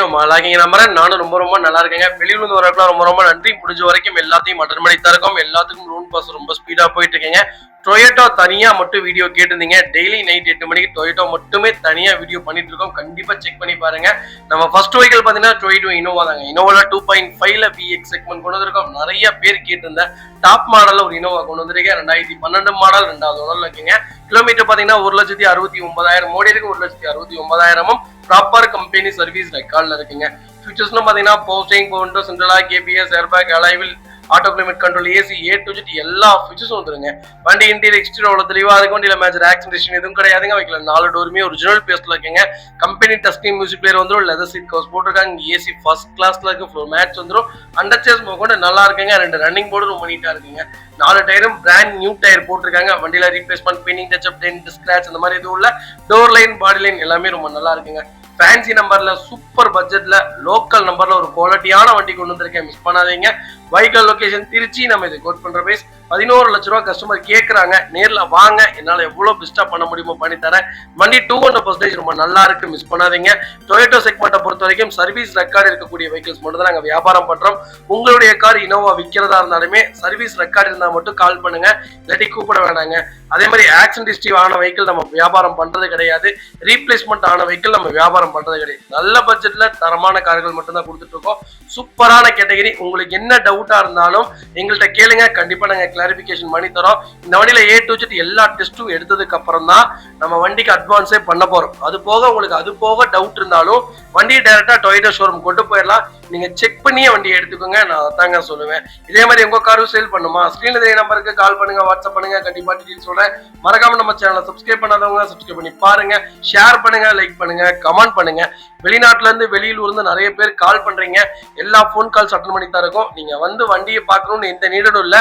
ரொம்ப நல்லா இருக்கீங்க நம்புறேன். நானும் ரொம்ப ரொம்ப நல்லா இருக்கேங்க. வெளியூர்ல வரப்பலாம் ரொம்ப ரொம்ப நன்றி. முடிஞ்ச வரைக்கும் எல்லாத்தையும் அட்டன் பண்ணி தரக்கும். எல்லாத்துக்கும் லோன் பாஸ் ரொம்ப ஸ்பீடா போயிட்டு இருக்கீங்க. டொயோட்டோ தனியா மட்டும் வீடியோ கேட்டிருந்தீங்க. டெய்லி நைட் 8 மணிக்கு டொயோட்டோ மட்டுமே தனியா வீடியோ பண்ணிட்டு இருக்கோம். கண்டிப்பா செக் பண்ணி பாருங்க. நம்ம ஃபர்ஸ்ட் வெஹிக்கிள் பாத்தீங்கன்னா டொயோட்டோ இனோவா தாங்க. இனோவால 2.5ல VX செக்மெண்ட் கொண்டு வந்திருக்கோம். நிறைய பேர் கேட்டிருந்த டாப் மாடல்ல ஒரு இனோவா கொண்டு வந்திருக்கேன். 2012 மாடல் 2வது ஓனர்ல இருக்கீங்க. கிலோமீட்டர் பாத்தீங்கன்னா 1,69,000 ஓடி இருக்கு. 1,69,000 ப்ராப்பர் கம்பெனி சர்வீஸ் ரெக்கார்ட்ல இருக்குங்க. ஃபீச்சர்ஸ்னு பாத்தீங்கன்னா power steering, power window, central lock, ABS, airbag, alloy wheel, auto climate control, AC, A to Z எல்லா ஃபீச்சர்ஸும் வந்துருங்க. வண்டி இன்டீரியர் எக்ஸ்டீரியர் அவ்வளவு தெளிவா இருக்கும். வண்டியில மேஜர் ஆக்சிடென்ட் எதுவும் கிடையாதுங்க. வைக்கல 4 டோருமே ஒரிஜினல் பேஸ்ட்ல இருக்குங்க. கம்பெனி டஸ்டிங் மியூசிக் பிளேயர் வந்துடும். லெதர் சீட் கவர்ஸ் போட்டிருக்காங்க. ஏசி ஃபர்ஸ்ட் கிளாஸ்ல இருக்கு. ஃப்ளோர் மேட்ச் வந்துடும். அண்டர் சேர்ஸ் கொண்டு நல்லா இருக்குங்க. 2 ரன்னிங் போர்டு ரொம்ப நீட்டா இருக்குங்க. 4 டயரும் பிராண்ட் நியூ டயர் போட்டிருக்காங்க. வண்டியில replacement, painting, touch up, dent, scratch அந்த மாதிரி எதுவும் இல்ல. டோர் லைன், பாடி லைன் எல்லாமே ரொம்ப நல்லா இருக்குங்க. ஃபேன்சி நம்பர்ல சூப்பர் பட்ஜெட்ல லோக்கல் நம்பர்ல ஒரு குவாலிட்டியான வண்டி கொண்டு வந்திருக்கேன். மிஸ் பண்ணாதீங்க. வைக்கல் லொகேஷன் திருச்சி. நம்ம இது கோட் பண்ற பிரைஸ் 11 லட்ச ரூபா கஸ்டமர் கேட்கறாங்க. நேர்ல வாங்க, என்னால எவ்வளவு பெஸ்டா பண்ண முடியுமோ பண்ணி தரேன். வண்டி 200% ரொம்ப நல்லா இருக்கு. மிஸ் பண்ணாதீங்க. டொயோட்டோ செக்மெண்ட்டை பொறுத்த வரைக்கும் சர்வீஸ் ரெக்கார்டு இருக்கக்கூடிய வெஹிக்கிள்ஸ் மட்டும் தான் நாங்க வியாபாரம் பண்றோம். உங்களுடைய கார் இனோவா விற்கிறதா இருந்தாலுமே சர்வீஸ் ரெக்கார்டு இருந்தா மட்டும் கால் பண்ணுங்க, இல்லாட்டி கூப்பிட வேணாங்க. அதே மாதிரி ஆக்சிடென்ட் ஹிஸ்டரி ஆன வெஹிக்கிள் நம்ம வியாபாரம் பண்றது கிடையாது. ரீப்ளேஸ்மெண்ட் ஆன வெஹிக்கிள் நம்ம வியாபாரம் பண்றது கிடையாது. நல்ல பட்ஜெட்ல தரமான கார்கள் மட்டும் தான் கொடுத்துட்டு இருக்கோம். சூப்பரான கேட்டகரி. உங்களுக்கு என்ன டவுட்டா இருந்தாலும் எங்கள்கிட்ட கேளுங்க. கண்டிப்பா நாங்க கிளாரிபிகேஷன் பண்ணி தரோம். இந்த வண்டியில A to Z எல்லா டெஸ்ட்டும் எடுத்ததுக்கு அப்புறம் தான் நம்ம வண்டிக்கு அட்வான்ஸே பண்ண போறோம். அது போக உங்களுக்கு அது போக டவுட் இருந்தாலும் வண்டியை டைரக்டா டொயோட்டோ ஷோரூம் கொண்டு போயிடலாம். நீங்க செக் பண்ணியே வண்டியை எடுத்துக்கோங்க. நான் அதாங்க சொல்லுவேன். இதே மாதிரி உங்க காரும் சேல் பண்ணுமா, ஸ்கிரீன்ல தெரிய நம்பருக்கு கால் பண்ணுங்க, வாட்ஸ்அப் பண்ணுங்க. கண்டிப்பா டீடைல்ஸ் சொல்றேன். மறக்காம நம்ம சேனலை சப்ஸ்கிரைப் பண்ணாதவங்க சப்ஸ்கிரைப் பண்ணி பாருங்க. ஷேர் பண்ணுங்க, லைக் பண்ணுங்க, கமெண்ட் பண்ணுங்க. வெளிநாட்டுல இருந்து வெளியூர்ல இருந்து நிறைய பேர் கால் பண்றீங்க. எல்லா போன் கால்ஸ் அட்டன் பண்ணி தான் இருக்கும். நீங்க வந்து வண்டியை பார்க்கணும்னு எந்த நீடடும் இல்ல.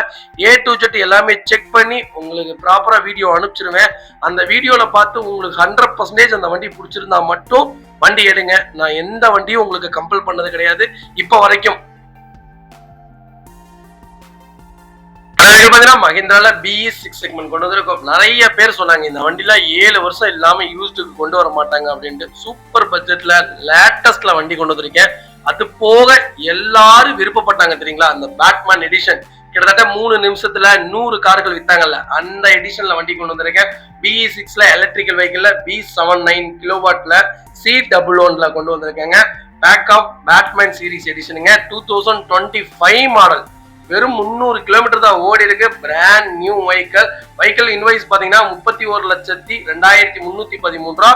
A to Z எல்லாமே செக் பண்ணி உங்களுக்கு ப்ராப்பரா வீடியோ அனுப்பிச்சிருவேன். அந்த வீடியோல பார்த்து உங்களுக்கு 100% அந்த வண்டி பிடிச்சிருந்தா மட்டும் வண்டி எடுங்க. நான் எந்த வண்டியும் உங்களுக்கு கம்பல் பண்ணது கிடையாது இப்ப வரைக்கும். மஹிந்திரால BE6 செக்மெண்ட் கொண்டு வந்திருக்கோம். நிறைய பேர் சொன்னாங்க இந்த வண்டில 7 வருஷம் இல்லாம யூஸ்டுக்கு கொண்டு வர மாட்டாங்க அப்படின்ட்டு. சூப்பர் பட்ஜெட்ல லேட்டஸ்ட்ல வண்டி கொண்டு வந்திருக்கேன். அது போக எல்லாரும் விருப்பப்பட்டாங்க தெரியுங்களா, அந்த பேட்மேன் எடிஷன். கிட்டத்தட்ட 3 நிமிஷத்துல 100 கார்கள் வித்தாங்கல்ல, அந்த எடிஷன்ல வண்டி கொண்டு வந்திருக்கேன். BE6ல எலக்ட்ரிக்கல் வெஹிக்கிள்ல B79 கிலோவாட்ல C11ல கொண்டு வந்திருக்கேங்க. பேக் ஆஃப் பேட்மேன் சீரிஸ் எடிஷனுங்க. 2025 மாடல். வெறும் 300 கிலோமீட்டர் தான் ஓடி இருக்கு. பிராண்ட் நியூ வெஹிக்கிள் இன்வாய்ஸ் பாத்தீங்கன்னா 31,02,313 ரூபா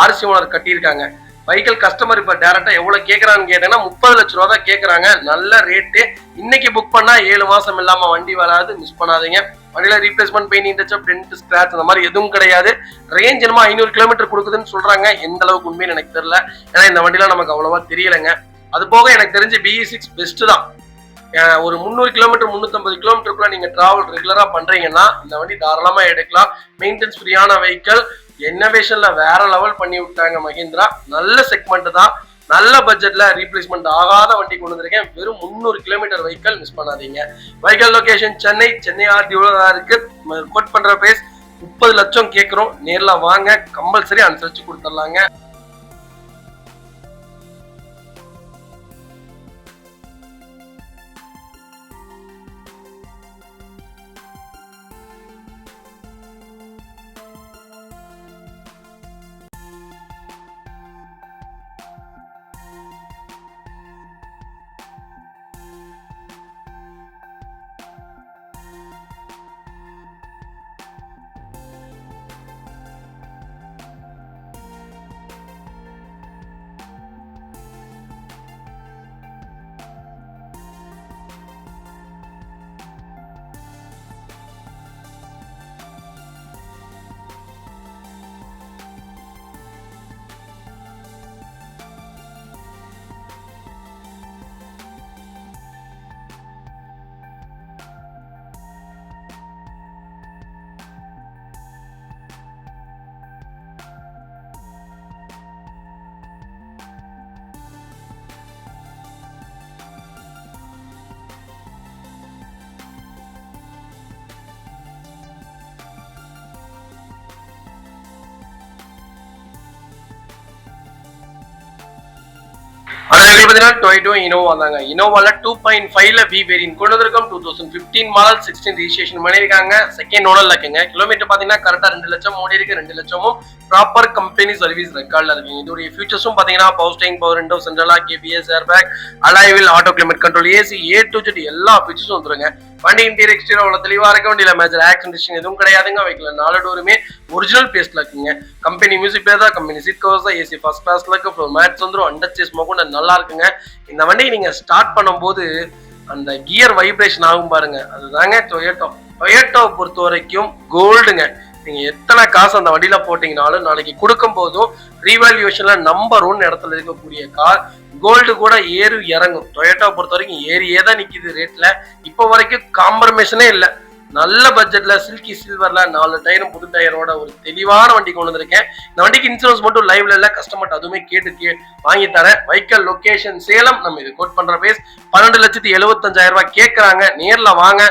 RC ஓனர் கட்டியிருக்காங்க. வெஹிக்கிள் கஸ்டமர் இப்ப டைரக்டா எவ்வளவு கேட்கறான்னு கேட்டீங்கன்னா 30 லட்ச ரூபா தான் கேட்கறாங்க. நல்ல ரேட்டு. இன்னைக்கு புக் பண்ணா 7 மாசம் இல்லாம வண்டி வராது. மிஸ் பண்ணாதீங்க. வண்டியில replacement, painting, touch up, dent, scratch அந்த மாதிரி எதுவும் கிடையாது. ரேஞ்ச் என்னமா 500 கிலோமீட்டர் கொடுக்குதுன்னு சொல்றாங்க. எந்த அளவுக்கு உண்மைன்னு எனக்கு தெரியல. ஏன்னா இந்த வண்டியில நமக்கு அவ்வளவா தெரியலங்க. அது போக எனக்கு தெரிஞ்சு BE6 பெஸ்ட் தான். ஒரு 300 கிலோமீட்டர் 350 கிலோமீட்டருக்குள்ள நீங்க டிராவல் ரெகுலரா பண்றீங்கன்னா இந்த வண்டி தாராளமா எடுக்கலாம். Maintenance ஃப்ரீயான vehicle. இன்னோவேஷன்ல வேற லெவல் பண்ணி விட்டாங்க மஹிந்திரா. நல்ல செக்மெண்ட் தான். நல்ல பட்ஜெட்ல ரீப்ளேஸ்மெண்ட் ஆகாத வண்டி கொண்டு வந்திருக்கேன். வெறும் 300 கிலோமீட்டர் வெஹிக்கிள். மிஸ் பண்ணாதீங்க. வெஹிக்கிள் லொகேஷன் சென்னை RTO இருக்கு. கோட் பண்ற பேஸ் 30 லட்சம் கேட்கிறோம். நேர்ல வாங்க, கம்பல்சரி அனுசரிச்சு கொடுத்துடலாங்க. Toyota Innova தாங்க. Innovaல 2.5ல V வேரியன்ட் கொண்டு வந்திருக்கோம். 2015 மாடல் 16 ரெஜிஸ்ட்ரேஷன் பண்ணிருக்காங்க. செகண்ட் ஓனர்ல இருக்குங்க. கிலோமீட்டர் பாத்தீங்கன்னா கரெக்டா 2 லட்சம் ஓடி இருக்கு. 2 லட்சமும் ப்ராப்பர் கம்பெனி சர்வீஸ் ரெக்கார்ட்ல இருக்குங்க. இதோட ஃபியூச்சர்ஸும் பாத்தீங்கன்னா power steering, power window, central lock, ABS, airbag, alloy wheel, auto climate control, AC, A to Z எல்லா ஃபீச்சர்ஸும் வந்துருங்க. வண்டி இன்டீரியர் எக்ஸ்டீரியர் அவ்வளவு தெளிவா இருக்க, வண்டியில மேஜர் ஆக்சிடென்ட் எதுவும் கிடையாதுங்க. வைக்கல 4 டோருமே ஒரிஜினல் பேஸ்ட்ல இருக்குங்க. கம்பெனி மியூசிக் பிளேயர் தான், கம்பெனி சீட் கவர்ஸ் தான், AC ஃபர்ஸ்ட் கிளாஸ்ல இருக்கு, ஃப்ளோர் மேட்ஸ் வந்துரும், அண்டர் சேஸ் மோகன் நல்லா இருக்குங்க. இந்த வண்டியை நீங்க ஸ்டார்ட் பண்ணும்போது அந்த கியர் வைப்ரேஷன் ஆகும் பாருங்க, அதுதாங்க டொயோட்டோவை பொறுத்த வரைக்கும் கோல்டுங்க. நீங்க எத்தனை காசு அந்த வண்டியில போட்டீங்கனாலும் நாளைக்கு கொடுக்கும் போதும் ரீவால்யூஷன்ல நம்பர் 1 இடத்துல இருக்கக்கூடிய கார் கோல்டு கூட ஏறு இறங்கும். டொயோட்டோவை பொறுத்த வரைக்கும் ஏறியே தான் நிக்குது ரேட்ல. இப்போ வரைக்கும் காம்ப்ரமைஷனே இல்லை. நல்ல பட்ஜெட்ல சில்கி சில்வர்ல 4 டயரும் புது டயரோட ஒரு தெளிவான வண்டி கொண்டு வந்திருக்கேன். இந்த வண்டிக்கு இன்சூரன்ஸ் மட்டும் லைவ்ல இல்ல, கஸ்டமர் அதுவுமே கேட்டு வாங்கி தரேன். வைக்கல் லொகேஷன் சேலம். நம்ம இது கோட் பண்ற பேஸ் 12,75,000 ரூபாய் கேட்கறாங்க. நேர்ல வாங்க,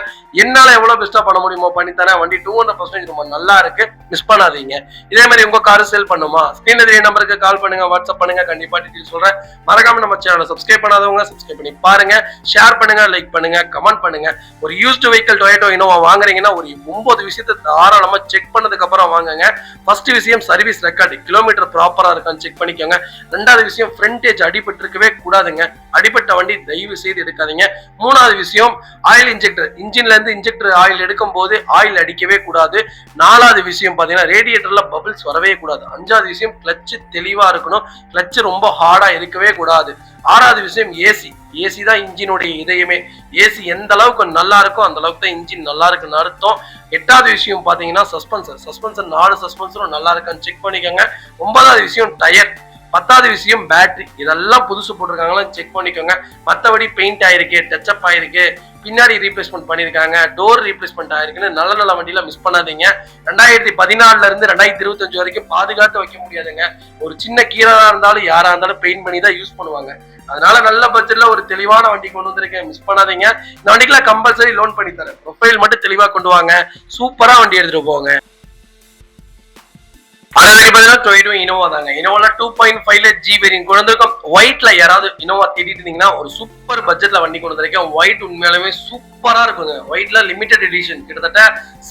என்னால எவ்வளவு பெஸ்டா பண்ண முடியுமோ பண்ணி தரேன். வண்டி 200% ரொம்ப நல்லா இருக்கு, மிஸ் பண்ணாதீங்க. இதே மாதிரி உங்க கார் சேல் பண்ணுமா, ஸ்கிரீன்ல தெரிய நம்பருக்கு கால் பண்ணுங்க, வாட்ஸ்அப் பண்ணுங்க, கண்டிப்பா டீடைல் சொல்றேன். மறக்காம நம்ம சேனலை சப்ஸ்கிரைப் பண்ணாதவங்க சப்ஸ்கிரைப் பண்ணி பாருங்க, ஷேர் பண்ணுங்க, லைக் பண்ணுங்க, கமெண்ட் பண்ணுங்க. ஒரு யூஸ்டு வெஹிக்கிள் டொயோட்டோ இனோவா வாங்குறீங்கன்னா ஒரு 9 விஷயத்தை தாராளமா செக் பண்ணதுக்கு அப்புறம் வாங்குங்க. ஃபர்ஸ்ட் விஷயம் சர்வீஸ் ரெக்கார்டு, கிலோமீட்டர் ப்ராப்பரா இருக்கான்னு செக் பண்ணிக்கோங்க. ரெண்டாவது விஷயம் ஃப்ரண்டேஜ் அடிபட்டு இருக்கவே கூடாதுங்க, அடிபட்ட வண்டி தயவு செய்து எடுக்காதீங்க. மூணாவது விஷயம் ஆயில் இன்ஜெக்டர், இன்ஜின்ல இருந்து இன்ஜெக்டர் ஆயில் எடுக்கும் போது ஆயில் அடிக்கவே கூடாது. நாலாவது விஷயம் பாத்தீங்கன்னா ரேடியேட்டர்ல பபிள்ஸ் வரவே கூடாது. அஞ்சாவது விஷயம் கிளட்ச் தெளிவா இருக்கணும், கிளட்ச் ரொம்ப ஹார்டா இருக்கவே கூடாது. ஆறாவது விஷயம் ஏசி, ஏசி தான் இன்ஜினுடைய இதயமே. ஏசி எந்த அளவுக்கு நல்லா இருக்கும் அந்த அளவுக்கு தான் இன்ஜின் நல்லா இருக்குன்னு அர்த்தம். எட்டாவது விஷயம் பாத்தீங்கன்னா சஸ்பென்சர், 4 சஸ்பென்சரும் நல்லா இருக்கான்னு செக் பண்ணிக்கோங்க. 9வது விஷயம் டயர். 10வது விஷயம் பேட்டரி, இதெல்லாம் புதுசு போட்டிருக்காங்களா செக் பண்ணிக்கோங்க. மற்றபடி பெயிண்ட் ஆயிருக்கு, டச்சப் ஆயிருக்கு, பின்னாடி ரீப்ளேஸ்மெண்ட் பண்ணிருக்காங்க, டோர் ரீப்ளேஸ்மெண்ட் ஆயிருக்குன்னு நல்ல வண்டியில மிஸ் பண்ணாதீங்க. 2014 இருந்து 2025 வரைக்கும் பாதுகாத்து வைக்க முடியாதுங்க. ஒரு சின்ன கீழா இருந்தாலும் யாரா இருந்தாலும் பெயிண்ட் பண்ணி தான் யூஸ் பண்ணுவாங்க. அதனால நல்ல பட்ஜெட்ல ஒரு தெளிவான வண்டி கொண்டு வந்திருக்கேன், மிஸ் பண்ணாதீங்க. இந்த வண்டிக்குலாம் கம்பல்சரி லோன் பண்ணி தரேன். ப்ரொஃபைல் மட்டும் தெளிவா கொண்டு வாங்க, சூப்பரா வண்டி எடுத்துட்டு போங்க. Toyota Innova தாங்க. Innova 2.5ல G வேரியன்ட் கொண்டு வந்திருக்கோம். ஒயிட்ல யாராவது Innova தேடிட்டு இருந்தீங்கன்னா ஒரு சூப்பர் பட்ஜெட்ல வண்டி கொண்டு வந்திருக்கேன். ஒயிட் உண்மையாலுமே சூப்பரா இருக்குங்க. ஒயிட்ல லிமிடெட் எடிஷன், கிட்டத்தட்ட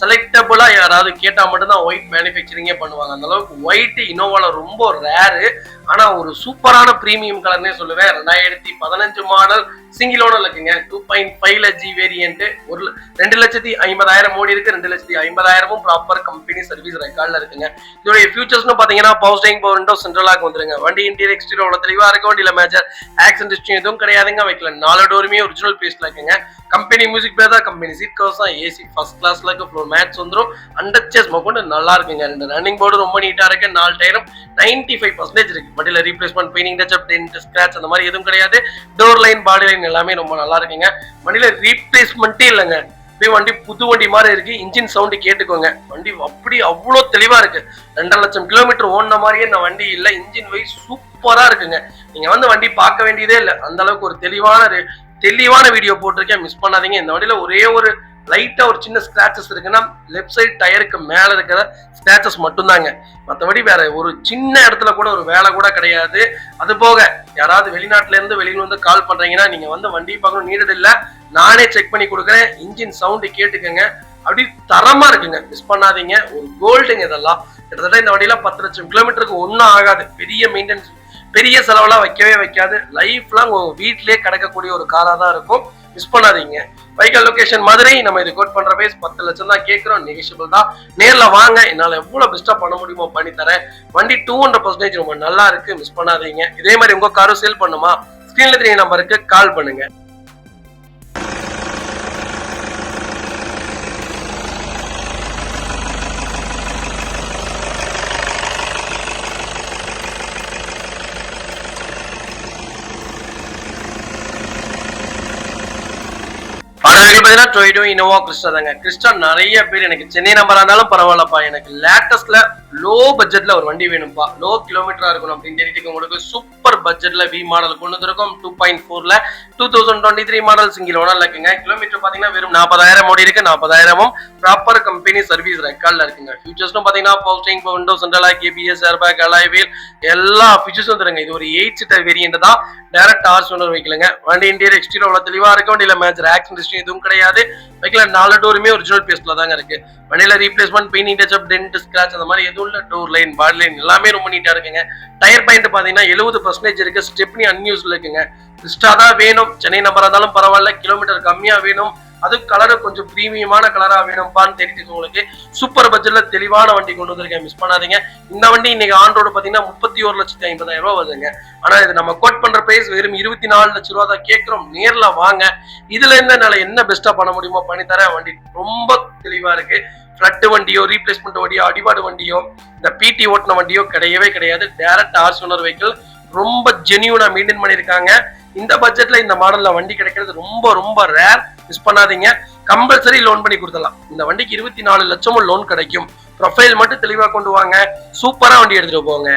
செலக்டபிளா யாராவது கேட்டா மட்டும் தான் ஒயிட் மேனுஃபேக்சரிங்கே பண்ணுவாங்க. அந்த அளவுக்கு ஒயிட் Innovaல ரொம்ப ரேரு. ஆனா ஒரு சூப்பரான பிரீமியம் கலர்னே சொல்லுவேன். 2015 மாடல் சிங்கிள் ஓனர் இருக்குங்க. 2.5ல G வேரியன்ட் 2,50,000 ஓடி இருக்கு. 2,50,000 ப்ராப்பர் கம்பெனி சர்வீஸ் ரெக்கார்ட்ல இருக்குங்க. இதோட ஃபியூச்சர்ஸ்னு பாத்தீங்கன்னா power steering, power window, central lock வந்துருங்க. வண்டி இன்டீரியர் எக்ஸ்டீரியர் அவ்வளவு தெளிவா இருக்கு. வண்டியில மேஜர் ஆக்சிடென்ட் எதுவும் கிடையாதுங்க. வைக்கல 4 டோருமே ஒரிஜினல் பேஸ்ட்ல இருக்குங்க. கம்பெனி மியூசிக் பிளேயர் தான், கம்பெனி சீட் கவர்ஸ் தான், AC ஃபர்ஸ்ட் கிளாஸ்ல இருக்கு, ஃப்ளோர் மேட்ஸ் வந்துரும், அண்டர் சேஸ் மோகன் நல்லா இருக்குங்க. 2 ரன்னிங் போர்டு ரொம்ப நீட்டா இருக்கு. 4 டயரும் 95% இருக்கு. வண்டியில replacement, painting, touch up, dent, scratch அந்த மாதிரி எதுவும் கிடையாது. டோர் லைன், பாடி லைன் எல்லாமே ரொம்ப நல்லா இருக்குங்க. வண்டியில ரீப்ளேஸ்மெண்ட்டே இல்லைங்க, வண்டி புது வண்டி மாதிரி இருக்கு. இன்ஜின் சவுண்ட் கேட்டுக்கோங்க, வண்டி அப்படி அவ்வளோ தெளிவா இருக்கு. 2.5 லட்சம் கிலோமீட்டர் ஓடின மாதிரியே இந்த வண்டி இல்ல, இன்ஜின் வைஸ் சூப்பரா இருக்குங்க. நீங்க வந்து வண்டி பார்க்க வேண்டியதே இல்லை, அந்த அளவுக்கு ஒரு தெளிவான வீடியோ போட்டிருக்கேன், மிஸ் பண்ணாதீங்க. இந்த வண்டியில ஒரே ஒரு லைட்டா ஒரு சின்ன ஸ்கிராச்சஸ் இருக்குன்னா லெஃப்ட் சைடு டயருக்கு மேல இருக்கிற ஸ்கிராச்சஸ் மட்டும்தாங்க. மற்றபடி வேற ஒரு சின்ன இடத்துல கூட ஒரு வேலை கூட கிடையாது. அது போக யாராவது வெளிநாட்டுல இருந்து வெளியில வந்து கால் பண்றீங்கன்னா நீங்க வந்து வண்டி பார்க்கணும் நீடட் இல்ல, நானே செக் பண்ணி கொடுக்குறேன். இன்ஜின் சவுண்ட் கேட்டுக்கங்க, அப்படி தரமா இருக்குங்க, மிஸ் பண்ணாதீங்க. ஒரு கோல்டுங்க இதெல்லாம். கிட்டத்தட்ட இந்த வண்டியில 10 லட்சம் கிலோமீட்டருக்கு ஒன்னும் ஆகாது. பெரிய மெயின்டெனன்ஸ், பெரிய செலவெல்லாம் வைக்காது. லைஃப் லாங் உங்க வீட்லயே கிடக்கக்கூடிய ஒரு காரா தான் இருக்கும், மிஸ் பண்ணாதீங்க. வைக்கல் லொகேஷன் மதுரை. நம்ம இது கோட் பண்ற பேஸ் 10 லட்சம் தான் கேட்கிறோம், நெகிஷியபிள் தான். நேர்ல வாங்க, என்னால எவ்வளவு பெஸ்டா பண்ண முடியுமோ பண்ணி தரேன். வண்டி 200% ரொம்ப நல்லா இருக்கு, மிஸ் பண்ணாதீங்க. இதே மாதிரி உங்க காரும் சேல் பண்ணுமா, ஸ்கிரீன்ல தெரிய நம்பருக்கு கால் பண்ணுங்க. Toyota Innova Crista தாங்க. Crista நிறைய பேர் எனக்கு சென்னை நம்பரா இருந்தாலும் பரவாயில்லப்பா, எனக்கு லேட்டஸ்ட்ல லோ பட்ஜெட்ல ஒரு வண்டி வேணும்பா, லோ கிலோமீட்டரா இருக்கணும் அப்படின்னு தெரிஞ்சுக்க உங்களுக்கு சூப்பர் பட்ஜெட்ல வி மாடல் கொண்டு வந்திருக்கோம் 2.4ல 2023 மாடல் சிங்கிள் ஓனர்ல இருக்குங்க. கிலோமீட்டர் பாத்தீங்கன்னா வெறும் 40,000 ஓடி இருக்கு. 40,000ம் ப்ராப்பர் கம்பெனி சர்வீஸ் ரெக்கார்ட்ல இருக்குங்க. ஃபியூச்சர்ஸ்னு பாத்தீங்கன்னா power window central lock, ABS, airbag, alloy wheel எல்லா ஃபியூச்சர்ஸும் தருங்க. இது ஒரு 8 சீட்டர் வேரியன்ட் தான். டைரக்ட் ஆர்ஸ் ஓனர் வைக்கலங்க. வண்டி இன்டீரியர் எக்ஸ்டீரியர் அவ்வளவு தெளிவா இருக்கு. வண்டியில மேஜர் ஆக்சிடென்ட் எதுவும் கிடையாது. வைக்கல 4 டோருமே ஒரிஜினல் பேஸ்ட்ல தாங்க இருக்கு. வண்டியில replacement, painting touch up, dent, scratch அந்த மாதிரி எதுவும் இல்ல. டோர் லைன், பாடி லைன் எல்லாமே ரொம்ப நீட்டா இருக்குங்க. டயர் பாயிண்ட் பாத்தீங்கன்னா 70% இருக்கு. ஸ்டெப்னி அன்யூஸ்ல இருக்குங்க. கிறிஸ்டா தான் வேணும், சென்னை நம்பரா இருந்தாலும் பரவாயில்ல, கிலோமீட்டர் கம்மியா வேணும், அது கலரு கொஞ்சம் பிரீமியமான கலரா வேணும்பான்னு தெரியுது உங்களுக்கு. சூப்பர் பட்ஜெட்ல தெளிவான வண்டி கொண்டு வந்திருக்கேன், மிஸ் பண்ணாதீங்க. இந்த வண்டி இன்னைக்கு ஆன் ரோடு பாத்தீங்கன்னா 31,50,000 ரூபாய் வருதுங்க. ஆனா இது நம்ம கோட் பண்ற பிரைஸ் வெறும் 24 லட்சம் ரூபா தான் கேட்கிறோம். நேர்ல வாங்க, இதுல என்னால என்ன பெஸ்டா பண்ண முடியுமோ பண்ணி தரேன். வண்டி ரொம்ப தெளிவா இருக்கு. ஃபிளட் வண்டியோ, ரீப்ளேஸ்மெண்ட் வண்டியோ, அடிபாடு வண்டியோ, இந்த பிடி ஓட்டின வண்டியோ கிடையவே கிடையாது. டைரக்ட் ஆர்ஸ் ஓனர் வெஹிக்கிள், ரொம்ப ஜெனியூனா மெயின்டைன் பண்ணிருக்காங்க. இந்த பட்ஜெட்ல இந்த மாடல்ல வண்டி கிடைக்கிறது ரொம்ப ரொம்ப ரேர், மிஸ் பண்ணாதீங்க. கம்பல்சரி லோன் பண்ணி கொடுத்துடலாம். இந்த வண்டிக்கு 24 லட்சமும் லோன் கிடைக்கும். ப்ரொஃபைல் மட்டும் தெளிவா கொண்டு வாங்க, சூப்பரா வண்டி எடுத்துட்டு போங்க.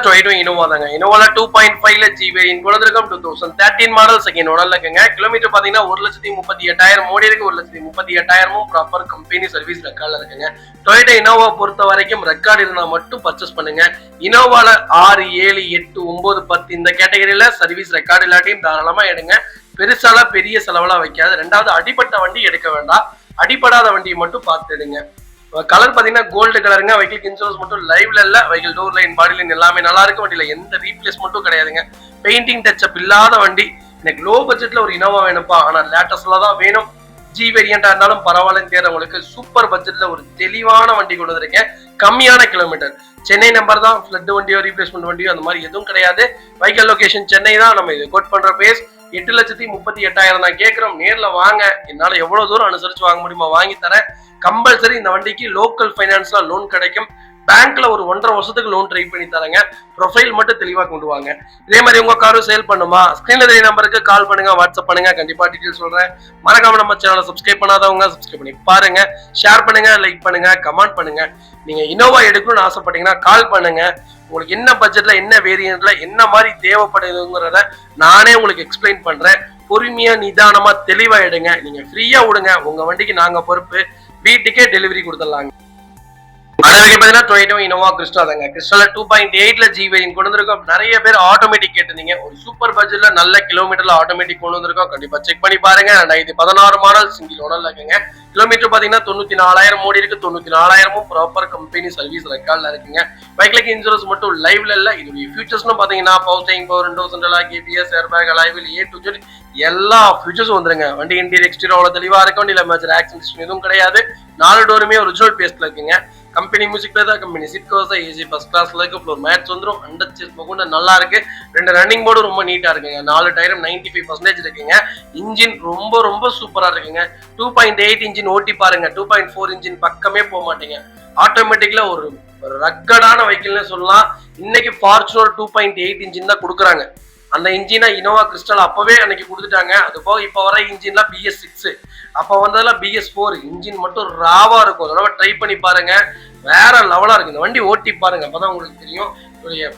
டொயோட்டோ இனோவா தாங்க. இனோவால 2.5ல ஜி வேரியன்ட் கொண்டு வந்திருக்கோம். 2013 மாடல் செகண்ட் ஓனர்ல இருக்குங்க. கிலோமீட்டர் பாத்தீங்கன்னா 1,38,000 ஓடி இருக்கு. 1,38,000 ப்ராப்பர் கம்பெனி சர்வீஸ் ரெக்கார்ட்ல இருக்குங்க. டொயோட்டோ இனோவா பொறுத்த வரைக்கும் ரெக்கார்டு இருந்தா மட்டும் பர்ச்சேஸ் பண்ணுங்க. இனோவால 6, 7, 8, 9, 10 இந்த கேட்டகரியில சர்வீஸ் ரெக்கார்டு இல்லாட்டியும் தாராளமா எடுங்க. பெருசால பெரிய செலவெல்லாம் வைக்காது. ரெண்டாவது, அடிப்பட்ட வண்டி எடுக்க வேண்டாம், அடிப்படாத வண்டியை மட்டும் பார்த்து எடுங்க. கலர் பாத்தீங்கன்னா கோல்டு கலருங்க. வெஹிக்கிள் இன்சூரன்ஸ் மட்டும் லைவ்ல இல்ல. வெஹிக்கிள் டோர் லைன், பாடி லைன் எல்லாமே நல்லா இருக்கு. வண்டியில எந்த ரீப்ளேஸ்மெண்ட்டும் கிடையாதுங்க. பெயிண்டிங் டச்சப் இல்லாத வண்டி. எனக்கு லோ பட்ஜெட்ல ஒரு இனோவா வேணும்ப்பா, ஆனா லேட்டஸ்ட்ல தான் வேணும், ஜி வேரியண்டா இருந்தாலும் பரவாயில்லன்னு தேர்றவங்களுக்கு சூப்பர் பட்ஜெட்ல ஒரு தெளிவான வண்டி கொண்டு வந்திருக்கேன். கம்மியான கிலோமீட்டர், சென்னை நம்பர் தான். ஃபிளட் வண்டியோ, ரீப்ளேஸ்மெண்ட் வண்டியோ அந்த மாதிரி எதுவும் கிடையாது. வெஹிக்கிள் லொகேஷன் சென்னை தான். நம்ம இது கோட் பண்ற பேஸ் 8,38,000 தான் கேட்கிறோம். நேர்ல வாங்க, என்னால எவ்வளவு தூரம் அனுசரிச்சு வாங்க முடியுமா வாங்கி தரேன். கம்பல்சரி இந்த வண்டிக்கு லோக்கல் பைனான்ஸ்ல லோன் கிடைக்கும். பேங்க்ல ஒரு 1.5 வருஷத்துக்கு லோன் ட்ரை பண்ணி தரேங்க. ப்ரொஃபைல் மட்டும் தெளிவா கொண்டு வாங்க. இதே மாதிரி உங்க காரும் சேல் பண்ணுமா, ஸ்கிரீன்ல தெரிய நம்பருக்கு கால் பண்ணுங்க, வாட்ஸ்அப் பண்ணுங்க, கண்டிப்பா டீடைல் சொல்றேன். மறக்காம நம்ம சேனலை சப்ஸ்கிரைப் பண்ணாதவங்க சப்ஸ்கிரைப் பண்ணி பாருங்க, ஷேர் பண்ணுங்க, லைக் பண்ணுங்க, கமெண்ட் பண்ணுங்க. நீங்க இனோவா எடுக்கணும்னு ஆசைப்பட்டீங்கன்னா கால் பண்ணுங்க. உங்களுக்கு என்ன பட்ஜெட்ல, என்ன வேரியன்ட்ல, என்ன மாதிரி தேவைப்படுதுங்கிறத நானே உங்களுக்கு எக்ஸ்பிளைன் பண்றேன். பொறுமையா, நிதானமா, தெளிவா எடுங்க. நீங்க ஃப்ரீயா விடுங்க, உங்க வண்டிக்கு நாங்க பொறுப்பு. வீட்டுக்கே டெலிவரி கொடுத்துடலாங்க. டொயோட்டோ இனோவா கிறிஸ்டா தாங்க. கிறிஸ்டால 2.8ல ஜி வேரியன்ட் கொண்டு வந்திருக்கோம். நிறைய பேர் ஆட்டோமேட்டிக் கேட்டிருந்தீங்க. ஒரு சூப்பர் பட்ஜெட்ல நல்ல கிலோமீட்டர்ல ஆட்டோமேட்டிக் கொண்டு வந்திருக்கோம். கண்டிப்பா செக் பண்ணி பாருங்க. 2016 மாடல் சிங்கிள் ஓனர்ல இருக்குங்க. கிலோமீட்டர் பாத்தீங்கன்னா 94,000 ஓடி இருக்கு. 94,000 ப்ராப்பர் கம்பெனி சர்வீஸ் ரெக்கார்ட்ல இருக்குங்க. பைக்லக்கு இன்சூரன்ஸ் மட்டும் லைவ்ல இல்ல. இதோட ஃபியூச்சர்ஸ்னு பாத்தீங்கன்னா power window central lock, ABS, airbag, alloy wheel, A to Z எல்லா ஃபியூச்சர்ஸும் வந்துருங்க. வண்டி இன்டீரியர் எக்ஸ்டீரியர் அவ்வளவு தெளிவா இருக்கு. வண்டியில மேஜர் ஆக்சிடென்ட் எதுவும் கிடையாது. 4 டோருமே ஒரிஜினல் பேஸ்ட்ல இருக்குங்க. கம்பெனி மியூசிக் பிளேயர் தான், company seat covers, AC first கிளாஸ்ல இருக்கு. ஃப்ளோர் மேட்ஸ் வந்துரும். அண்டர் சீட் கூட நல்லா இருக்கு. 2 ரன்னிங் போர்டு ரொம்ப நீட்டா இருக்குங்க. 4 டயரும் 95% இருக்குங்க. இன்ஜின் ரொம்ப ரொம்ப சூப்பரா இருக்குங்க. 2.8 இன்ஜின் ஓட்டி பாருங்க. 2.4 இன்ஜின் பக்கமே போக மாட்டீங்க. ஆட்டோமேட்டிக்ல ஒரு ரக்கடான வெஹிக்கிள்னு சொல்லலாம். இன்னைக்கு ஃபார்ச்சுனர் 2.8 இன்ஜின் தான் கொடுக்குறாங்க. அந்த இன்ஜினா இனோவா கிறிஸ்டல் அப்பவே அன்னைக்கு கொடுத்துட்டாங்க. அது போக இப்ப வர இன்ஜின்லாம் BS6, அப்ப வந்ததெல்லாம் BS4. இன்ஜின் மட்டும் ராவா இருக்கும். அதனால ட்ரை பண்ணி பாருங்க, வேற லெவலா இருக்கு. இந்த வண்டி ஓட்டி பாருங்க, அப்பதான் உங்களுக்கு தெரியும்.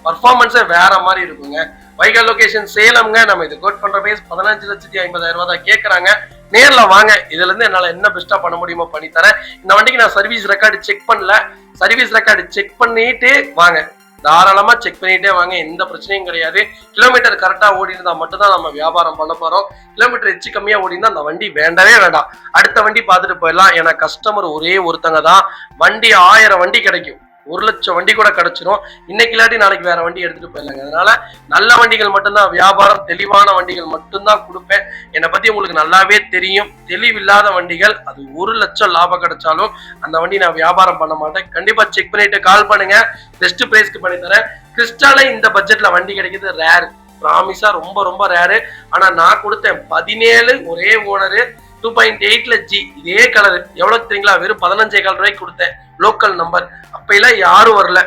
பர்ஃபார்மன்ஸே வேற மாதிரி இருக்குங்க. வைகல் லொகேஷன் சேலம்ங்க. நம்ம இது கோட் பண்ற பேஸ் 15,50,000 ரூபாய் தான் கேட்கறாங்க. நேர்ல வாங்க, இதுல இருந்து என்னால என்ன பெஸ்டா பண்ண முடியுமோ பண்ணி தரேன். இந்த வண்டிக்கு நான் சர்வீஸ் ரெக்கார்டு செக் பண்ணல. சர்வீஸ் ரெக்கார்டு செக் பண்ணிட்டு வாங்க, தாராளமா செக் பண்ணிட்டே வாங்க, எந்த பிரச்சனையும் கிடையாது. கிலோமீட்டர் கரெக்டா ஓடி இருந்தா மட்டும் தான் நம்ம வியாபாரம் பண்ண போறோம். கிலோமீட்டர் எச்சு கம்மியா ஓடி இருந்தா அந்த வண்டி வேண்டவே வேண்டாம், அடுத்த வண்டி பார்த்துட்டு போயிடலாம். ஏன்னா கஸ்டமர் ஒரே ஒருத்தங்க தான். வண்டி 1000 வண்டி கிடைக்கும், 1 லட்சம் வண்டி கூட கிடைச்சிரும். இன்னைக்கு இல்லாட்டி நாளைக்கு வேற வண்டி எடுத்துட்டு போயிடலாங்க. அதனால நல்ல வண்டிகள் மட்டும்தான் வியாபாரம், தெளிவான வண்டிகள் மட்டும்தான் கொடுப்பேன். என்னை பத்தி உங்களுக்கு நல்லாவே தெரியும். தெளிவில்லாத வண்டிகள், அது 1 லட்சம் லாபம் கிடைச்சாலும் அந்த வண்டி நான் வியாபாரம் பண்ண மாட்டேன். கண்டிப்பா செக் பண்ணிட்டு கால் பண்ணுங்க, பெஸ்ட் பிரைஸ்க்கு பண்ணி தரேன். கிறிஸ்டால இந்த பட்ஜெட்ல வண்டி கிடைக்கிறது ரேர், ப்ராமிஸா ரொம்ப ரொம்ப ரேரு. ஆனா நான் கொடுத்தேன் 17 ஒரே ஓனரு 2.8ல ஜி, இதே கலர் எவ்வளவு தெரியுங்களா, வெறும் 15,000 ரூபாய்க்கு கொடுத்தேன். Local number. அப்ப எல்லாம் யாரும் வரல.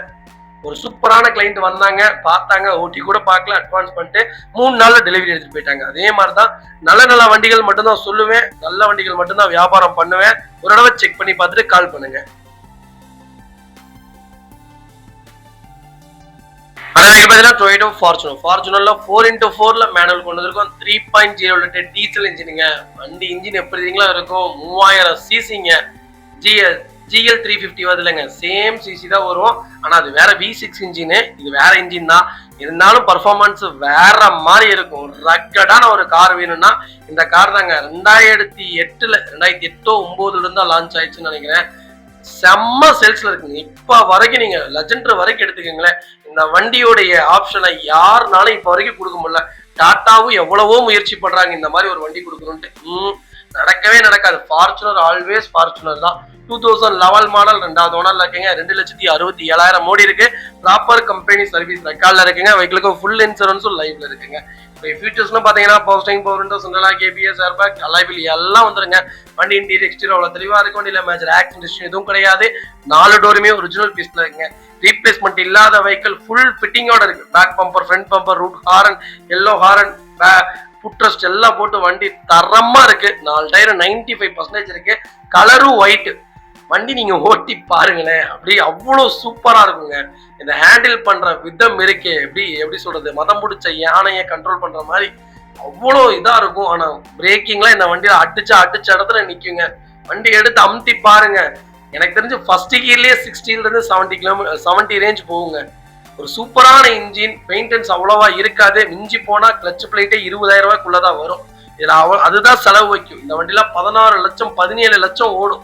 ஒரு சூப்பரான கிளைண்ட் வந்தாங்க, பார்த்தாங்க, ஓட்டி கூட பார்க்கல, அட்வான்ஸ் பண்ணிட்டு 3 நாள்ல டெலிவரி எடுத்துட்டு போயிட்டாங்க. அதே மாதிரிதான் நல்ல நல்ல வண்டிகள் மட்டும்தான் சொல்லுவேன், நல்ல வண்டிகள் மட்டும்தான் வியாபாரம் பண்ணுவேன். ஒரு தடவை செக் பண்ணி பார்த்துட்டு கால் பண்ணுங்க. டொயோட்டோ ஃபார்ச்சுனர்ல 4x4 மேனுவல் கொண்டு வந்திருக்கோம். 3.0 லிட்டர் டீசல் இன்ஜினுங்க. வண்டி இன்ஜின் எப்படிங்களா இருக்கும், 3000 சிசிங்க. GL 350 வருது இல்லைங்க, சேம் சிசி தான் வரும். ஆனா அது வேற V6 இன்ஜின், இது வேற இன்ஜின் தான். இருந்தாலும் பர்ஃபார்மன்ஸ் வேற மாதிரி இருக்கும். ரக்கடான ஒரு கார் வேணும்னா இந்த கார் தாங்க. 2008-9 இருந்து லான்ச் ஆயிடுச்சுன்னு நினைக்கிறேன். செம்ம சேல்ஸ்ல இருக்குங்க. இப்ப வரைக்கும் நீங்க லெஜெண்டர் வரைக்கும் எடுத்துக்கீங்களேன், இந்த வண்டியோடைய ஆப்ஷனை யாருனாலும் இப்ப வரைக்கும் கொடுக்க முடியல. டாட்டாவும் எவ்வளவோ முயற்சி பண்றாங்க இந்த மாதிரி ஒரு வண்டி கொடுக்கணும்ட்டு. நடக்கவே நடக்காது. ஃபார்ச்சுனர் ஆல்வேஸ் ஃபார்ச்சுனர் தான். 2011 மாடல், 2வது ஓனர்ல இருக்குங்க. 2,67,000 ஓடி இருக்கு. ப்ராப்பர் கம்பெனி சர்வீஸ் ரெக்கார்ட்ல இருக்குங்க. வெஹிக்கிளுக்கு ஃபுல் இன்சூரன்ஸும் லைவ்ல இருக்குங்க. ஃபியூச்சர்ஸ்னு பாத்தீங்கன்னா power steering, power window, central lock, ABS, airbag, alloy wheel எல்லாம் வந்துருங்க. வண்டி இன்டீரியர் எக்ஸ்டீரியர் அவ்வளவு தெளிவா இருக்கும். வண்டியில மேஜர் ஆக்சிடென்ட் எதுவும் கிடையாது. 4 டோருமே ஒரிஜினல் பீஸ்ல இருக்குங்க. ரீப்ளேஸ்மெண்ட் இல்லாத வெஹிக்கிள் ஃபுல் ஃபிட்டிங்கோட இருக்கு. பேக் பம்பர், ஃப்ரண்ட் பம்பர், ரூட் ஹாரன், எல்லோ ஹாரன், புட்ரஸ்ட் எல்லாம் போட்டு வண்டி தரமா இருக்கு. 4 டயர் 95% இருக்கு. கலரும் ஒயிட். வண்டி நீங்க ஓட்டி பாருங்களேன், அப்படி அவ்வளவு சூப்பரா இருக்குங்க. இந்த ஹேண்டில் பண்ற விதம் இருக்கு, எப்படி சொல்றது, மதம் பிடிச்ச யானையை கண்ட்ரோல் பண்ற மாதிரி அவ்வளோ இதா இருக்கும். ஆனா பிரேக்கிங்லாம் இந்த வண்டியில அடிச்ச இடத்துல நிக்குங்க. வண்டி எடுத்து அமுத்தி பாருங்க. எனக்கு தெரிஞ்சு ஃபர்ஸ்ட் கியர்லயே 60 இருந்து 70 ரேஞ்ச் போகுங்க. ஒரு சூப்பரான இன்ஜின். மெயின்டெனன்ஸ் அவ்வளவா இருக்காது. மிஞ்சி போனா கிளச் பிளேட்டே 20,000 ரூபாய்க்குள்ளதான் வரும். இதுல அதுதான் செலவு வைக்கும். இந்த வண்டியில 16 லட்சம் 17 லட்சம் ஓடும்.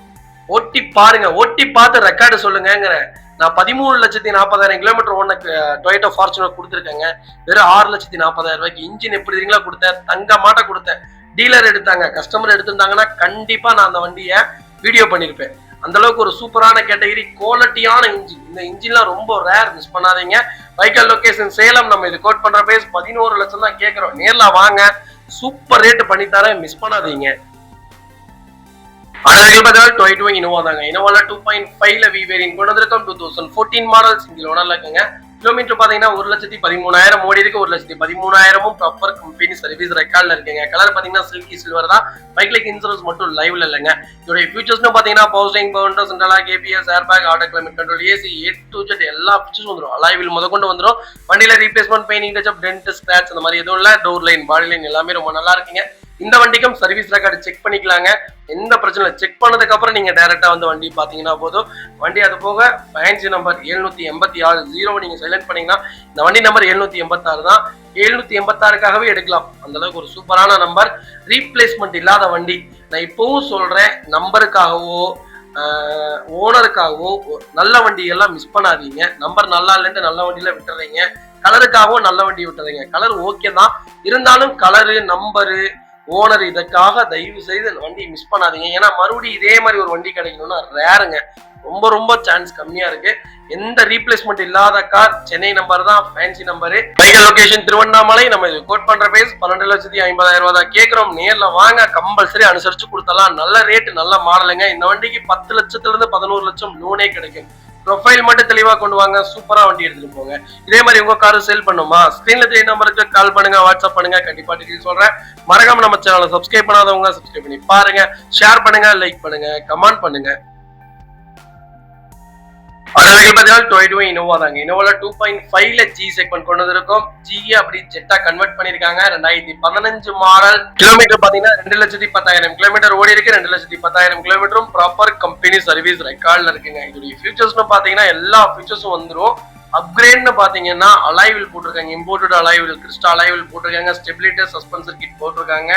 ஓட்டி பாருங்க, ஓட்டி பார்த்து ரெக்கார்டு சொல்லுங்கிற. நான் 13,40,000 கிலோமீட்டர் ஓன டொயோட்டோ ஃபார்ச்சுனர் கொடுத்துருக்கேங்க. வெறும் 6,40,000 ரூபாய்க்கு. இன்ஜின் எப்படி இருக்கீங்களா கொடுத்தேன், தங்க மாட்ட கொடுத்தேன். டீலர் எடுத்தாங்க, கஸ்டமர் எடுத்திருந்தாங்கன்னா கண்டிப்பா நான் அந்த வண்டியை வீடியோ பண்ணிருப்பேன். அந்த அளவுக்கு ஒரு சூப்பரான கேட்டகரி, குவாலிட்டியான இன்ஜின். இந்த இன்ஜின்லாம் ரொம்ப ரேர், மிஸ் பண்ணாதீங்க. வைக்கல் லொகேஷன் சேலம். நம்ம இது கோட் பண்ற பேஸ் 11 லட்சம் தான் கேட்கிறோம். நேர்ல வாங்க, சூப்பர் ரேட் பண்ணி தரேன், மிஸ் பண்ணாதீங்க. டொயோட்டோ இனோவா தாங்க. இனோவால 2.5ல வி வேரியன்ட் கொண்டு வந்திருக்கோம். 2014 மாடல், சிங்கிள் ஓனர்ல இருக்குங்க. கிலோமீட்டர் பாத்தீங்கன்னா 1,13,000 ஓடி இருக்கு. 1,13,000 ப்ராப்பர் கம்பெனி சர்வீஸ் ரெக்கார்ட்ல இருக்குங்க. கலர் பாத்தீங்கன்னா சில்கி சில்வர் தான். பைக்லைக் இன்சூரன்ஸ் மட்டும் லைவ்ல இல்லைங்க. இதோட ஃபியூச்சர்ஸ்னு பாத்தீங்கன்னா power steering, power window, central lock, ABS, airbag, auto climate control, AC, A to Z எல்லா ஃபீச்சர்ஸும் வந்துடும். அலாய் வீல் முதற்கொண்டு வந்துடும். வண்டியில replacement, painting touch up, dent, scratch அந்த மாதிரி எதுவும் இல்ல. டோர் லைன், பாடி லைன் எல்லாமே ரொம்ப நல்லா இருக்குங்க. இந்த வண்டிக்கும் சர்வீஸ் ரெக்கார்டு செக் பண்ணிக்கலாங்க. எந்த பிரச்சனை இல்லை. செக் பண்ணதுக்கு அப்புறம் நீங்க டைரக்டா வந்து வண்டி பாத்தீங்கன்னா போதும். வண்டி அது போக ஃபேன்சி நம்பர் 786 நீங்க செலக்ட் பண்ணீங்கன்னா இந்த வண்டி நம்பர் 786 தான். 786க்காகவே எடுக்கலாம். அந்த அளவுக்கு ஒரு சூப்பரான நம்பர். ரீப்ளேஸ்மெண்ட் இல்லாத வண்டி. நான் இப்பவும் சொல்றேன், நம்பருக்காகவோ ஓனருக்காகவோ நல்ல வண்டி எல்லாம் மிஸ் பண்ணாதீங்க. நம்பர் நல்லா இல்லைன்ட்டு நல்ல வண்டியில விட்டுறீங்க. கலருக்காகவும் நல்ல வண்டி விட்டுறீங்க. கலர் ஓகே தான், இருந்தாலும் கலரு, நம்பரு, ஓனர் இதற்காக தயவு செய்து வண்டி மிஸ் பண்ணாதீங்க. ஏன்னா மறுபடியும் இதே மாதிரி ஒரு வண்டி கிடைக்கணும்னா ரேருங்க. ரொம்ப ரொம்ப சான்ஸ் கம்மியா இருக்கு. எந்த ரீப்ளேஸ்மெண்ட் இல்லாத கார் சென்னை நம்பர் தான், ஃபேன்சி நம்பரு. வைக்கல் லொகேஷன் திருவண்ணாமலை. நம்ம இது கோட் பண்ற பேஸ் 12,50,000 ரூபாய் தான் கேட்கிறோம். நேர்ல வாங்க, கம்பல்சரி அனுசரிச்சு கொடுத்தலாம். நல்ல ரேட்டு, நல்ல மாடலுங்க. இந்த வண்டிக்கு 10 லட்சத்துல இருந்து 11 லட்சம் லோனே கிடைக்கும். ப்ரொஃபைல் மட்டும் தெளிவா கொண்டு வாங்க, சூப்பரா வண்டி எடுத்துட்டு போங்க. இதே மாதிரி உங்க காரு சேல் பண்ணுமா, ஸ்கிரீன்ல தெரிய நம்பருக்கு கால் பண்ணுங்க, வாட்ஸ்அப் பண்ணுங்க. கண்டிப்பா டீடைல் சொல்றேன். மறக்காம நம்ம சேனலை சப்ஸ்கிரைப் பண்ணாதவங்க சப்ஸ்கிரைப் பண்ணி பாருங்க. ஷேர் பண்ணுங்க, லைக் பண்ணுங்க, கமெண்ட் பண்ணுங்க. டொயோட்டோ இனோவா தாங்க. இனோவால 2.5ல G செக்மெண்ட் கொண்டு வந்திருக்கோம். G அப்படி ஜெட்டா கன்வெர்ட் பண்ணிருக்காங்க. 2015 மாடல். கிலோமீட்டர் பாத்தீங்கன்னா 2,10,000 கிலோமீட்டர் ஓடி இருக்கு. 2,10,000 கிலோமீட்டரும் ப்ராப்பர் கம்பெனி சர்வீஸ் ரெக்கார்ட்ல இருக்குங்க. இதோட ஃபீச்சர்ஸ்னு பாத்தீங்கன்னா எல்லா ஃபீச்சர்ஸும் வந்துடும். அப்கிரேட்னு பாத்தீங்கன்னா அலாய் வீல் போட்டிருக்காங்க. Imported alloy wheel, Crysta alloy wheel போட்டிருக்காங்க. ஸ்டெபிலிட்டர், சஸ்பென்சர் கிட் போட்டிருக்காங்க.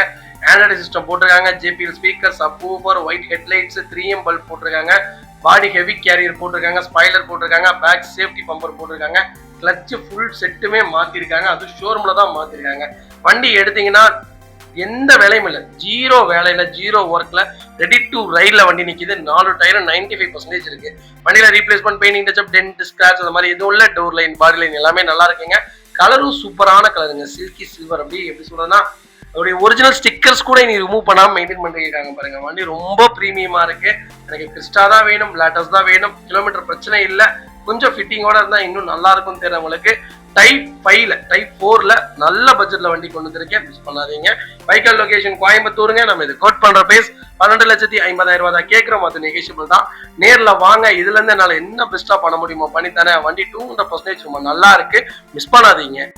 ஆண்ட்ராய்டு சிஸ்டம் போட்டிருக்காங்க. JBL speaker, subwoofer, white headlights, 3M bulb போட்டிருக்காங்க. பாடி ஹெவி கேரியர் போட்டிருக்காங்க. ஸ்பாய்லர் போட்டிருக்காங்க. பேக் சேஃப்டி பம்பர் போட்டிருக்காங்க. கிளட்ச் ஃபுல் செட்டுமே மாத்திருக்காங்க. அது ஷோரூம்ல தான் மாத்திருக்காங்க. வண்டி எடுத்தீங்கன்னா எந்த வேலையும் இல்லை, ஜீரோ வேலையில, ஜீரோ ஒர்க்ல, ரெடி டு ரைட்ல வண்டி நிக்குது. 4 டயர் 95% இருக்கு. வண்டியில replacement, painting touch up, dent, scratch அந்த மாதிரி எதுவும் இல்ல. டோர் லைன், பாடி லைன் எல்லாமே நல்லா இருக்குங்க. கலரும் சூப்பரான கலருங்க. Silky silver. எப்படி சொல்றதுன்னா அவருடைய ஒரிஜினல் ஸ்டிக்கர்ஸ் கூட நீ ரிமூவ் பண்ணாம மெயின்டைன் பண்ணிருக்காங்க பாருங்க. வண்டி ரொம்ப பிரீமியமா இருக்கு. எனக்கு கிறிஸ்டா தான் வேணும், லேட்டஸ் தான் வேணும். கிலோமீட்டர் பிரச்சனை இல்லை. கொஞ்சம் ஃபிட்டிங்கோட இருந்தா இன்னும் நல்லா இருக்கும் தெரிஞ்சவங்களுக்கு டைப் 5ல டைப் 4ல நல்ல பட்ஜெட்ல வண்டி கொண்டு வந்திருக்கேன், மிஸ் பண்ணாதீங்க. வெஹிக்கல் லொகேஷன் கோயம்புத்தூருங்க. நம்ம இது கோட் பண்ற பேஸ் 12,50,000 ரூபாய் தான் கேட்கிறோம், அது நெகோஷியபிள் தான். நேர்ல வாங்க, இதுல இருந்து என்னால என்ன பெஸ்டா பண்ண முடியுமோ பண்ணித்தரேன். வண்டி 200% ரொம்ப நல்லா இருக்கு, மிஸ் பண்ணாதீங்க.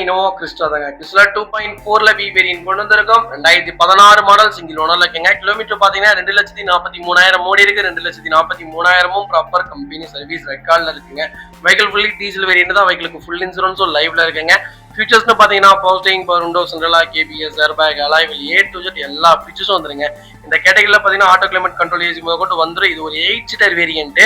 Innova Crista தாங்க. Crista 2.4ல V வேரியன்ட் கொண்டு வந்திருக்கோம். 2016 மாடல் சிங்கிள் ஓனர்ல இருக்குங்க. கிலோமீட்டர் பாத்தீங்கன்னா 2,43,000 ஓடி இருக்கு. 2,43,000ம் ப்ராப்பர் கம்பெனி சர்வீஸ் ரெக்கார்ட்ல இருக்குங்க. வெஹிக்கிள் ஃபுல்லி டீசல் வேரியன்ட் தான். வெஹிக்கிளுக்கு ஃபுல் இன்சூரன்ஸும் லைவ்ல இருக்குங்க. ஃபீச்சர்ஸ்னு பாத்தீங்கன்னா power steering, power window, central lock, ABS, airbag, alloy wheel, A to Z எல்லா ஃபீச்சர்ஸும் வந்துருங்க. இந்த கேட்டகரியில பாத்தீங்கன்னா ஆட்டோ கிளைமேட் கண்ட்ரோல் ஏசி முதற்கொண்டு வந்துடும். இது ஒரு 8 சீட்டர் வேரியன்ட்.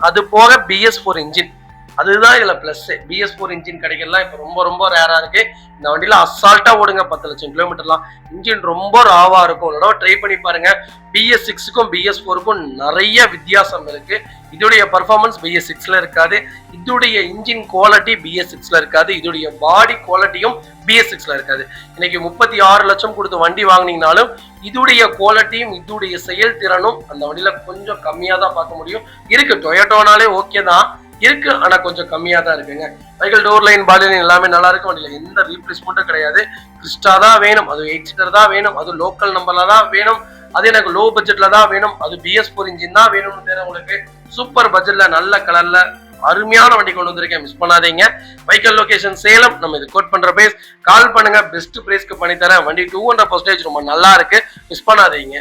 அது போக BS4 இன்ஜின், அதுதான் இதுல பிளஸ். BS4 இன்ஜின் கிடைக்கலாம் இப்ப ரொம்ப ரொம்ப ரேரா இருக்கு. இந்த வண்டியில அசால்ட்டா ஓடுங்க, 10 லட்சம் கிலோமீட்டர்லாம். இன்ஜின் ரொம்ப ராவா இருக்கும், ஒரு ட்ரை பண்ணி பாருங்க. BS6க்கும் BS4க்கும் நிறைய வித்தியாசம் இருக்கு. இதோடைய பர்ஃபார்மன்ஸ் BS6ல இருக்காது, இதோடைய இன்ஜின் குவாலிட்டி BS6ல இருக்காது, இதோடைய பாடி குவாலிட்டியும் BS6ல இருக்காது. இன்னைக்கு 36 லட்சம் கொடுத்து வண்டி வாங்கினீங்கனாலும் இதோடைய குவாலிட்டியும் இதோடைய செயல்திறனும் அந்த வண்டியில கொஞ்சம் கம்மியா தான் பார்க்க முடியும். இருக்கு, டொயோட்டோனாலே ஓகே தான் இருக்கு, ஆனா கொஞ்சம் கம்மியா தான் இருக்குங்க. வெஹிக்கிள் டோர் லைன், பாடி லைன் எல்லாமே நல்லா இருக்கு. வண்டியில எந்த ரீப்ளேஸ்மெண்ட்டும் கிடையாது. கிறிஸ்டா தான் வேணும், அது 8 சீட்டர் தான் வேணும், அது லோக்கல் நம்பர்ல தான் வேணும், அது எனக்கு லோ பட்ஜெட்ல தான் வேணும், அது BS4 இன்ஜின் தான் வேணும்னு தெரியும் உங்களுக்கு. சூப்பர் பட்ஜெட்ல நல்ல கலர்ல அருமையான வண்டி கொண்டு வந்திருக்கேன், மிஸ் பண்ணாதீங்க. Vehicle location Salem. நம்ம இது கோட் பண்ற பேஸ். கால் பண்ணுங்க, பெஸ்ட் பிரைஸ்க்கு பண்ணி தரேன். வண்டி 200% ரொம்ப நல்லா இருக்கு, மிஸ் பண்ணாதீங்க.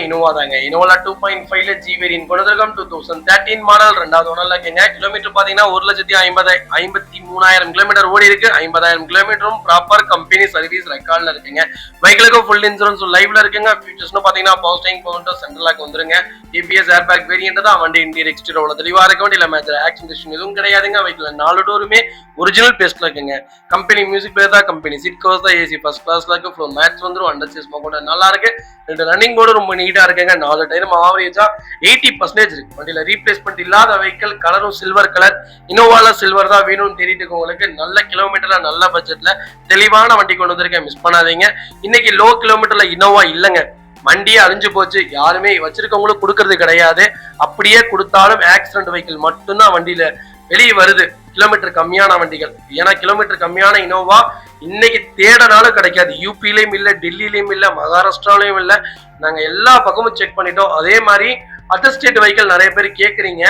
Innova தாங்க. Innova 2.5ல G வேரியன்ட் கொண்டு வந்திருக்கோம். 2013 மாடல், ரெண்டாவது ஓனர்ல இருக்குங்க. கிலோமீட்டர் பாத்தீங்கன்னா 1,53,000 கிலோமீட்டர் ஓடி இருக்கு. 50,000 கிலோமீட்டரும் ப்ராப்பர் கம்பெனி சர்வீஸ் ரெக்கார்ட்ல இருக்குங்க. வெஹிக்கிளுக்கு ஃபுல் இன்சூரன்ஸ் லைவ்ல இருக்குங்க. ஃபீச்சர்ஸ்னு பாத்தீங்கன்னா power steering, power window, central lock வந்துருங்க. ABS, ஏர்பேக் வேரியன்ட் தான். வண்டி இன்டீரியர் எக்ஸ்டீரியர் தெளிவா இருக்க. வண்டியில மேஜர் ஆக்சிடென்ட் எதுவும் கிடையாதுங்க. வெஹிக்கிள் 4 டோருமே ஒரிஜினல் பேஸ்ட்ல இருக்குங்க. கம்பெனி மியூசிக் பிளேயர் தான், கம்பெனி சீட் கவர்ஸ் தான், AC ஃபர்ஸ்ட் கிளாஸ்ல இருக்கு. ஃப்ளோர் மேட்ச் வந்துரும். அண்டர் ஸ்மோக் கூட நல்லா இருக்கு. ரெண்டு ரன்னிங் போர்டு ரொம்ப நீட்டா இருக்குங்க. 4 டயரும் ஆவரேஜா 80% இருக்கு. வண்டியில ரீப்ளேஸ்மெண்ட் இல்லாத வெஹிக்கிள். கலரும் சில்வர் கலர். இனோவால சில்வர் தான் வேணும்னு தெரியுது உங்களுக்கு. நல்ல கிலோமீட்டர்ல நல்ல பட்ஜெட்ல தெளிவான வண்டி கொண்டு வந்திருக்கேன், மிஸ் பண்ணாதீங்க. இன்னைக்கு லோ கிலோமீட்டர்ல இனோவா இல்லைங்க, வண்டியே அழிஞ்சு போச்சு. யாருமே வச்சிருக்கவங்களும் கொடுக்கறது கிடையாது. அப்படியே கொடுத்தாலும் ஆக்சிடென்ட் வெஹிக்கிள் மட்டும்தான் வண்டியில வெளியே வருது, கிலோமீட்டர் கம்மியான வண்டிகள். ஏன்னா கிலோமீட்டர் கம்மியான இனோவா இன்னைக்கு தேடனாலும் கிடைக்காது. யூபிலையும் இல்ல, டெல்லியிலயும் இல்ல, மகாராஷ்டிராலையும் இல்ல. நாங்க எல்லா பக்கமும் செக் பண்ணிட்டோம். அதே மாதிரி அதர் ஸ்டேட் வெஹிக்கிள் நிறைய பேர் கேக்குறீங்க.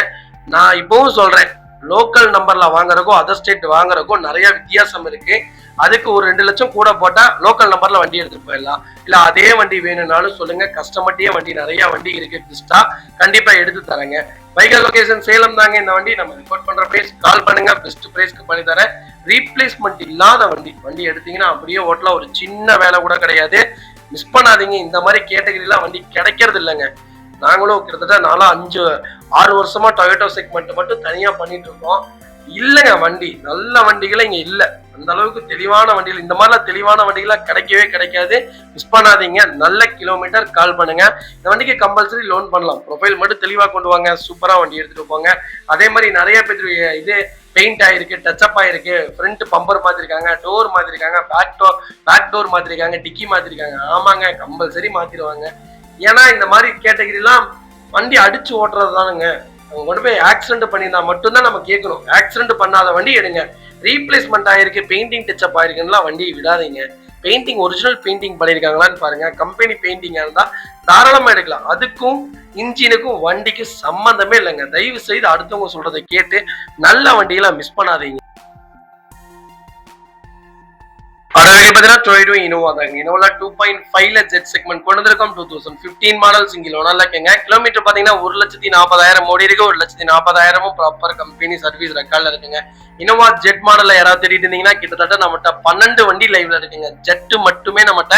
நான் இப்பவும் சொல்றேன், லோக்கல் நம்பர்ல வாங்குறதுக்கும் அதர் ஸ்டேட் வாங்குறதுக்கும் நிறைய வித்தியாசம் இருக்கு. அதுக்கு ஒரு 2 லட்சம் கூட போட்டா லோக்கல் நம்பர்ல வண்டி எடுத்துட்டு போயிடலாம். இல்ல அதே வண்டி வேணும்னாலும் சொல்லுங்க, கஸ்டமர்ட்டே வண்டி நிறைய வண்டி இருக்கு, கிறிஸ்டா கண்டிப்பா எடுத்து தரேங்க. வெஹிக்கிள் லொகேஷன் சேலம் தாங்க. இந்த வண்டி நம்ம ரிப்போர்ட் பண்ற பிரைஸ். கால் பண்ணுங்க, பெஸ்ட் பிரைஸ்க்கு பண்ணி தரேன். ரீப்ளேஸ்மெண்ட் இல்லாத வண்டி எடுத்தீங்கன்னா அப்படியே ஓட்டலாம், ஒரு சின்ன வேலை கூட கிடையாது, மிஸ் பண்ணாதீங்க. இந்த மாதிரி கேட்டகரிலாம் வண்டி கிடைக்கிறது இல்லைங்க. நாங்களும் கிட்டத்தட்ட 4-5-6 வருஷமா டொயோட்டோ செக்மெண்ட் மட்டும் தனியா பண்ணிட்டு இருக்கோம். இல்லைங்க, வண்டி நல்ல வண்டிகளே இங்க இல்ல. அந்த அளவுக்கு தெளிவான வண்டிகள், இந்த மாதிரிலாம் தெளிவான வண்டிகளா கிடைக்கவே கிடைக்காது, மிஸ் பண்ணாதீங்க. நல்ல கிலோமீட்டர் கால் பண்ணுங்க. இந்த வண்டிக்கு கம்பல்சரி லோன் பண்ணலாம். ப்ரொஃபைல் மட்டும் தெளிவா கொண்டு வாங்க, சூப்பரா வண்டி எடுத்துட்டு போங்க. அதே மாதிரி நிறைய பேர் இது பெயிண்ட் ஆயிருக்கு, டச்சப் ஆயிருக்கு, ஃப்ரண்ட் பம்பர் மாத்திருக்காங்க, டோர் மாத்திருக்காங்க, பேக் டோர் மாத்திருக்காங்க, டிக்கி மாத்திருக்காங்க. ஆமாங்க, கம்பல்சரி மாத்திருவாங்க. ஏன்னா இந்த மாதிரி கேட்டகரிலாம் வண்டி அடிச்சு ஓட்டுறது தானுங்க. அவங்க கொண்டு போய் ஆக்சிடென்ட் பண்ணியிருந்தா மட்டும்தான் நம்ம கேட்கணும். ஆக்சிடென்ட் பண்ணாத வண்டி எடுங்க. ரீப்ளேஸ்மெண்ட் ஆயிருக்கு, பெயிண்டிங் டச்சப் ஆயிருக்குன்னா வண்டியை விடாதீங்க. பெயிண்டிங் ஒரிஜினல் பெயிண்டிங் பண்ணியிருக்காங்களான்னு பாருங்க. கம்பெனி பெயிண்டிங்கா இருந்தா தாராளமா எடுக்கலாம். அதுக்கும் இன்ஜினுக்கும் வண்டிக்கு சம்பந்தமே இல்லைங்க. தயவு செய்து அடுத்தவங்க சொல்றதை கேட்டு நல்ல வண்டிகளை மிஸ் பண்ணாதீங்க. Innova தாங்க. Innova 2.5ல ஜெட் செக்மெண்ட் கொண்டு வந்திருக்கோம். 2015 மாடல் சிங்கிள் ஓனர்ல இருக்குங்க. கிலோமீட்டர் பாத்தீங்கன்னா 1,40,000 ஓடி இருக்கு. 1,40,000ம் ப்ராப்பர் கம்பெனி சர்வீஸ் ரெக்கார்ட்ல இருக்குங்க. Innova ஜெட் மாடல்ல யாராவது தேடிட்டு இருந்தீங்கன்னா கிட்டத்தட்ட நம்மகிட்ட 12 வண்டி லைவ்ல இருக்குங்க. ஜெட் மட்டுமே நம்மகிட்ட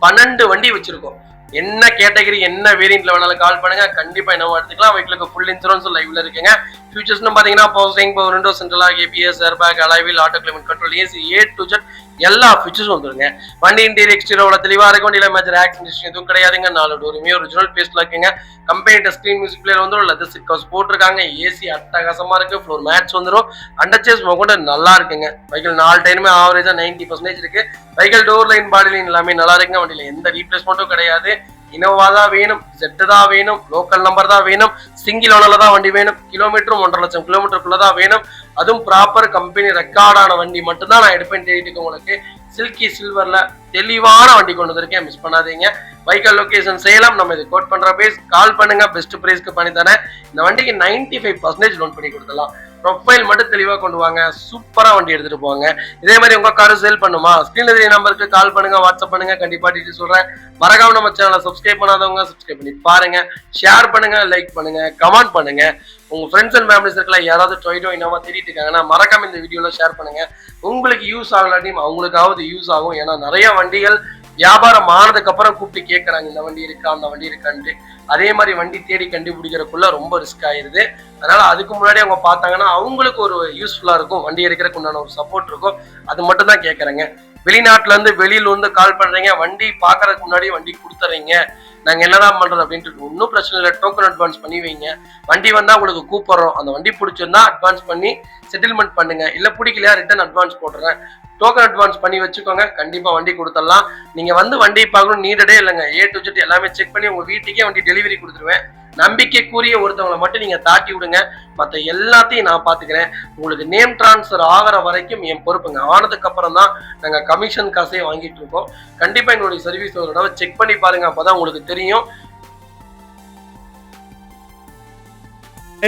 12 வண்டி வச்சிருக்கோம். என்ன கேட்டகரி என்ன வேரியன்ட்ல வேணாலும் கால் பண்ணுங்க, கண்டிப்பா என்னவோ எடுத்துக்கலாம். வெஹிக்கிளுக்கு ஃபுல் இன்சூரன்ஸ் லைவ்ல இருக்குங்க. ஃபியூச்சர்ஸ்னு பாத்தீங்கன்னா power steering, power window, central lock, ABS, airbag, alloy wheel, auto climate control, AC, A to Z எல்லா ஃபீச்சர்ஸும் வந்துருங்க. வண்டி இன்டீரியர் எக்ஸ்டீரியரோட தெளிவா இருக்கும். வண்டியில மேஜர் ஆக்சிடென்ட் எதுவும் கிடையாதுங்க. 4 டோருமே ஒரிஜினல் பேஸ்ட்ல இருக்குங்க. கம்பெனி ஸ்கிரீன் மியூசிக் பிளேயர் வந்துடும். லெதர் சீட் கவர்ஸ் போட்டிருக்காங்க. ஏசி அட்டகாசமா இருக்கு. ஃப்ளோர் மேட்ஸ் வந்துடும். அண்டர் சேஸ் கூட நல்லா இருக்குங்க. வெஹிக்கிள் 4 டைமுமே ஆவரேஜா 90% இருக்கு. வெஹிக்கிள் டோர் லைன், பாடி லைன் எல்லாமே நல்லா இருக்குங்க. வண்டியில எந்த ரீப்ளேஸ்மெண்ட்டும் கிடையாது. இனோவா தான் வேணும், செட்டு தான் வேணும், லோக்கல் நம்பர் தான் வேணும், சிங்கிள் ஓனர்ல தான் வண்டி வேணும், கிலோமீட்டரும் 1.5 லட்சம் கிலோமீட்டருக்குள்ள தான் வேணும், அதுவும் ப்ராப்பர் கம்பெனி ரெக்கார்டான வண்டி மட்டும் தான் நான் எடுப்பேன் தேடிட்டு உங்களுக்கு. சில்கி சில்வர்ல தெளிவான வண்டி கொண்டு வந்திருக்கேன், மிஸ் பண்ணாதீங்க. வெஹிக்கல் லொகேஷன் சேலம், நம்ம இது கோட் பண்ற பேஸ், கால் பண்ணுங்க, பெஸ்ட் பிரைஸ்க்கு பண்ணி தரேன். இந்த வண்டிக்கு 95% லோன் பண்ணி கொடுத்துடலாம். ப்ரொஃபைல் மட்டும் தெளிவா கொண்டு வாங்க, சூப்பரா வண்டி எடுத்துட்டு போவாங்க. இதே மாதிரி உங்க காரு சேல் பண்ணுமா, ஸ்கிரீன்ல தெரிய நம்பருக்கு கால் பண்ணுங்க, வாட்ஸ்அப் பண்ணுங்க, கண்டிப்பா டீட்டெயில் சொல்றேன். மறக்காம நம்ம சேனலை சப்ஸ்கிரைப் பண்ணாதவங்க சப்ஸ்கிரைப் பண்ணி பாருங்க, ஷேர் பண்ணுங்க, லைக் பண்ணுங்க, கமெண்ட் பண்ணுங்க. உங்க ஃப்ரெண்ட்ஸ் அண்ட் ஃபேமிலி சர்க்கிள் யாராவது டொயோட்டோ இனோவா தேடிட்டு இருக்காங்கன்னா மறக்காம இந்த வீடியோல ஷேர் பண்ணுங்க. உங்களுக்கு யூஸ் ஆகலாட்டியும் அவங்களுக்காவது யூஸ் ஆகும். ஏன்னா நிறைய வண்டிகள் வியாபாரம் ஆனதுக்கு அப்புறம் கூப்பிட்டு கேட்கறாங்க, இந்த வண்டி இருக்கா அந்த வண்டி இருக்கான்ட்டு. அதே மாதிரி வண்டி தேடி கண்டுபிடிக்கிறதுக்குள்ள ரொம்ப ரிஸ்க் ஆயிருது. அதனால அதுக்கு முன்னாடி அவங்க பார்த்தாங்கன்னா அவங்களுக்கு ஒரு யூஸ்ஃபுல்லா இருக்கும், வண்டி எடுக்கிறதுக்கு உண்டான ஒரு சப்போர்ட் இருக்கும். அது மட்டும் தான் கேட்கறேங்க. வெளிநாட்டுல இருந்து வெளியில வந்து கால் பண்றீங்க, வண்டி பாக்குறதுக்கு முன்னாடி வண்டி கொடுத்துறீங்க, நாங்க என்னதான் பண்றது அப்படின்ட்டு ஒன்னும் பிரச்சனை இல்லை. டோக்கன் அட்வான்ஸ் பண்ணி வைங்க. வண்டி வந்தா உங்களுக்கு கூப்பிடுறோம், அந்த வண்டி பிடிச்சிருந்தா அட்வான்ஸ் பண்ணி செட்டில்மெண்ட் பண்ணுங்க. இல்ல பிடிக்கலையா ரிட்டர்ன் அட்வான்ஸ் போடுறேன், டோக்கன் அட்வான்ஸ் பண்ணி வச்சுக்கோங்க, கண்டிப்பா வண்டி கொடுத்துடலாம். நீங்க வந்து வண்டி பார்க்கணும் நீடடே இல்லைங்க. A to Z எல்லாமே செக் பண்ணி உங்க வீட்டுக்கே வண்டி டெலிவரி கொடுத்துருவேன். நம்பிக்கைக்குரிய ஒருத்தவங்களை மட்டும் நீங்க தாட்டி விடுங்க, மற்ற எல்லாத்தையும் நான் பாத்துக்கிறேன். உங்களுக்கு நேம் டிரான்ஸ்ஃபர் ஆகிற வரைக்கும் என் பொறுப்புங்க. ஆனதுக்கு அப்புறம் தான் நாங்க கமிஷன் காசே வாங்கிட்டு இருக்கோம். கண்டிப்பா எங்களுடைய சர்வீஸ் ஒரு தடவை செக் பண்ணி பாருங்க, அப்பதான் உங்களுக்கு தெரியும்.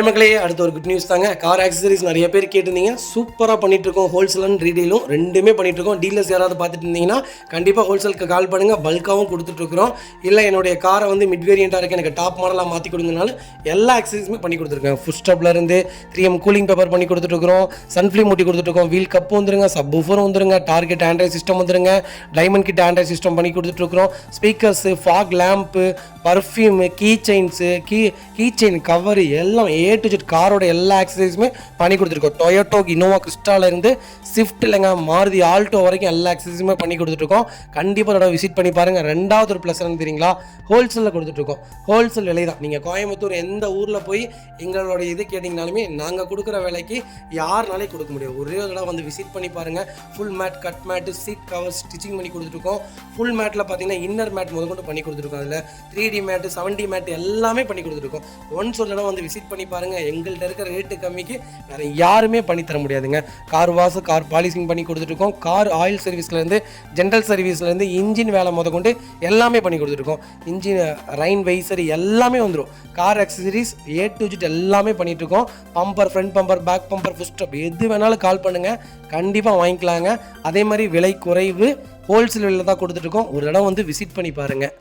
மக்களே, அடுத்த ஒரு குட் நியூஸ் தாங்க. கார் ஆக்சசரிஸ் நிறைய பேர் கேட்டிருந்தீங்க, சூப்பராக பண்ணிட்டு இருக்கோம். ஹோல்சேல் அண்ட் ரீடெயிலும் ரெண்டுமே பண்ணிட்டு இருக்கோம். டீலர்ஸ் யாராவது பார்த்துட்டு இருந்தீங்கன்னா கண்டிப்பாக ஹோல்சேலுக்கு கால் பண்ணுங்க, பல்காகவும் கொடுத்துட்ருக்குறோம். இல்லை என்னுடைய காரை வந்து மிட் வேரியண்ட்டாக இருக்கு, எனக்கு டாப் மாடலாக மாற்றி கொடுங்கனாலும் எல்லா ஆக்சசரிஸுமே பண்ணி கொடுத்துருக்கேன். ஃபுட் ஸ்டப்லேருந்து 3M கூலிங் பேப்பர் பண்ணி கொடுத்துட்ருக்குறோம், சன்ஃப்ளீம் மூட்டி கொடுத்துட்ருக்கோம், வீல் கப் வந்துருங்க, சப் ஊஃபர் வந்துருங்க, டார்கெட் ஆண்ட்ராய்ட் சிஸ்டம் வந்துருங்க, டைமண்ட் கிட் ஆண்ட்ராய்ட் சிஸ்டம் பண்ணி கொடுத்துட்ருக்குறோம். Speakers, fog lamp, perfume, key chains, key chain cover எல்லாம் A to Z காரோட எல்லா ஆக்சசரிஸுமே பண்ணி கொடுத்துருக்கோம். டொயோட்டோ இனோவா கிறிஸ்டால இருந்து ஸ்விஃப்ட் இல்லைங்க மாருதி ஆல்டோ வரைக்கும் எல்லா ஆக்சசரிஸுமே பண்ணி கொடுத்துருக்கோம். கண்டிப்பாக அதோட விசிட் பண்ணி பாருங்க. ரெண்டாவது ஒரு ப்ளஸ் என்ன தெரியுங்களா, ஹோல்சேலில் கொடுத்துட்ருக்கோம். ஹோல்சேல் விலை தான். நீங்கள் கோயம்புத்தூர் எந்த ஊரில் போய் எங்களோட இது கேட்டிங்கனாலுமே நாங்கள் கொடுக்குற விலைக்கு யாருனாலே கொடுக்க முடியும். ஒரே தடவை வந்து விசிட் பண்ணி பாருங்கள். Full mat, cut mat, seat cover stitching பண்ணி கொடுத்துருக்கோம். ஃபுல் மேட்டில் பார்த்தீங்கன்னா இன்னர் மேட் முதற்கொண்டு பண்ணி கொடுத்துருக்கோம். அதில் 3D மேட்டு, 7D மேட்டு எல்லாமே பண்ணி கொடுத்துருக்கோம். ஒன்ஸ் ஒரு தடவை வந்து விசிட் பண்ணி பாருங்க. எங்கள்கிட்ட இருக்கிற ரேட்டு கம்மிக்கு வேற யாருமே பண்ணி தர முடியாதுங்க. கார் வாஷ், கார் பாலிசிங் பண்ணி கொடுத்துருக்கோம். கார் ஆயில் சர்வீஸ்லேருந்து, ஜென்ரல் சர்வீஸ்லேருந்து, இன்ஜின் வேலை முதற்கொண்டு எல்லாமே பண்ணி கொடுத்துருக்கோம். இன்ஜின் ரைன் வைசர் எல்லாமே வந்துடும். Car accessories A to Z எல்லாமே பண்ணிட்டு இருக்கோம். Bumper, front bumper, back bumper, foot step எது வேணாலும் கால் பண்ணுங்க, கண்டிப்பாக வாங்கிக்கலாங்க. அதே மாதிரி விலை குறைவு, ஹோல்சேல் விலையில் தான் கொடுத்துட்ருக்கோம். ஒரு தடவை வந்து விசிட் பண்ணி பாருங்கள்.